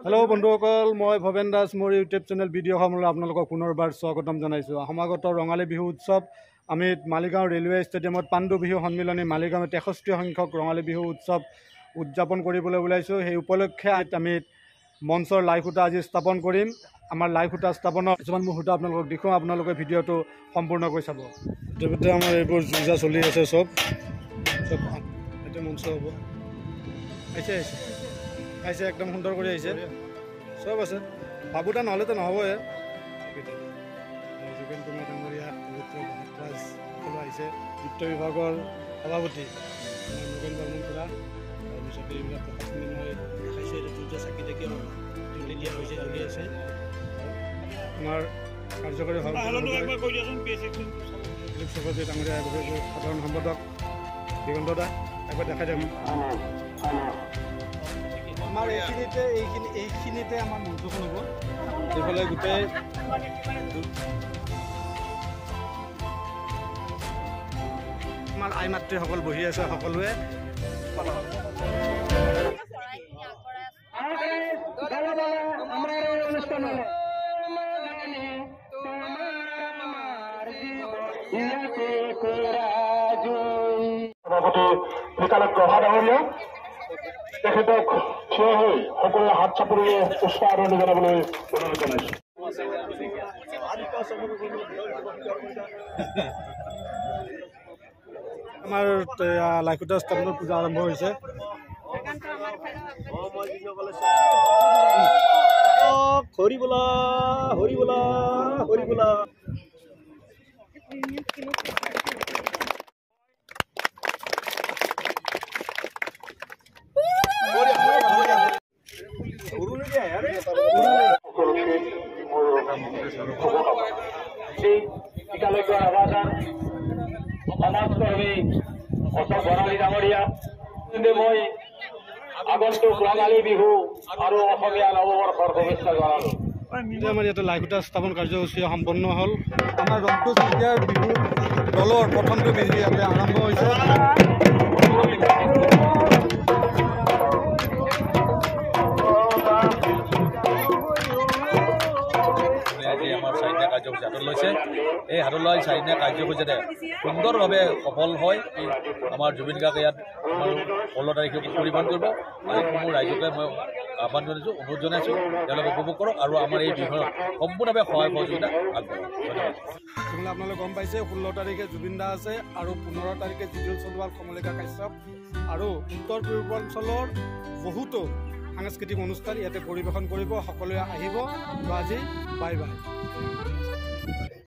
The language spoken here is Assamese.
হেল্ল' বন্ধুসকল, মই ভৱেন দাস। মোৰ ইউটিউব চেনেল ভিডিঅ' সমূহলৈ আপোনালোকক পুনৰবাৰ স্বাগতম জনাইছোঁ। সমাগত ৰঙালী বিহু উৎসৱ আমি মালিগাঁও ৰেলৱে ষ্টেডিয়ামত পাণ্ডু বিহু সন্মিলনী মালিগাঁৱত 63 সংখ্যক ৰঙালী বিহু উৎসৱ উদযাপন কৰিবলৈ ওলাইছোঁ। সেই উপলক্ষে আমি মঞ্চৰ লাই খুঁটা আজি স্থাপন কৰিম। আমাৰ লাই খুঁটা স্থাপনৰ কিছুমান মুহূৰ্ত আপোনালোকক দেখুৱাম, আপোনালোকে ভিডিঅ'টো সম্পূৰ্ণকৈ চাব। ইতিমধ্যে আমাৰ এইবোৰ যুঁজা চলি আছে, চব এইটো মঞ্চ হ'ব। আহিছে একদম সুন্দৰ কৰি আহিছে, চব আছে। বাবুদা নহ'লেতো নহ'বই। যোগেন কুমাৰ ডাঙৰীয়া, পবিত্ৰ ভট্টাচাৰ্য সকলো আহিছে। বিত্ত বিভাগৰ সভাপতি যোগেন বৰ্মন খুৰা, তাৰপিছতে এইবিলাক প্ৰশাসনিক মই দেখাইছোঁ। এইটো যুঁজা চাকি দেখি জ্বলি দিয়া হৈছে, জ্বলি আছে। আমাৰ কাৰ্যকৰী সভাপতি ডাঙৰীয়া, সাধাৰণ সম্পাদক দিগন্ত দা, একবাৰ দেখাই দিম। আমাৰ এইখিনিতে আমাৰ মঞ্চখন হ'ব। এইফালে গোটেই আমাৰ আই মাতৃসকল বহি আছে, সকলোৱে তেখেতক থিয় হৈ সকলোৱে হাত চাপৰিৰে উৎসাহ আদৰণি জনাবলৈ অনুৰোধ জনাইছোঁ। আমাৰ লাই খুঁটা স্থাপনৰ পূজা আৰম্ভ হৈছে। হৰি বোলা, হৰি বোলা, হৰি বোলা। সমাজকৰ্মী অশোক বৰালী ডাঙৰীয়া, মই আগন্তুক ৰঙালী বিহু আৰু অসমীয়া নৱবৰ্ষৰ শুভেচ্ছা জনালোঁ। আমাৰ ইয়াতে লাই খুঁটা স্থাপন কাৰ্যসূচী সম্পন্ন হ'ল। আমাৰ ৰংটো চেতিয়াৰ বিহু দলৰ প্ৰথমটো বিহু ইয়াতে আৰম্ভ হৈছে। আজি আমাৰ 4দিনীয়া কাৰ্যসূচী হাতত লৈছে। এই হাতত লোৱা 4দিনীয়া কাৰ্যসূচীতে সুন্দৰভাৱে সফল হয়। আমাৰ জুবিন গাৰ্গ ইয়াত 16 তাৰিখে পৰিৱেশন কৰিব। আজি মোৰ ৰাইজকে মই আহ্বান জনাইছোঁ, অনুৰোধ জনাইছোঁ, তেওঁলোকে উপভোগ কৰক আৰু আমাৰ এই বিহুৰ সম্পূৰ্ণভাৱে সহায় সহযোগিতা আগবঢ়াওক। ধন্যবাদ। আপোনালোকে গম পাইছে, 16 তাৰিখে জুবিন দা আছে আৰু 15 তাৰিখে জিজুল চলোৱাল, কমলিকা কাশ্যপ আৰু উত্তৰ পূৰ্বাঞ্চলৰ বহুতো সাংস্কৃতিক অনুষ্ঠান ইয়াতে পৰিৱেশন কৰিব। সকলোৱে আহিব। আজি বাই বাই।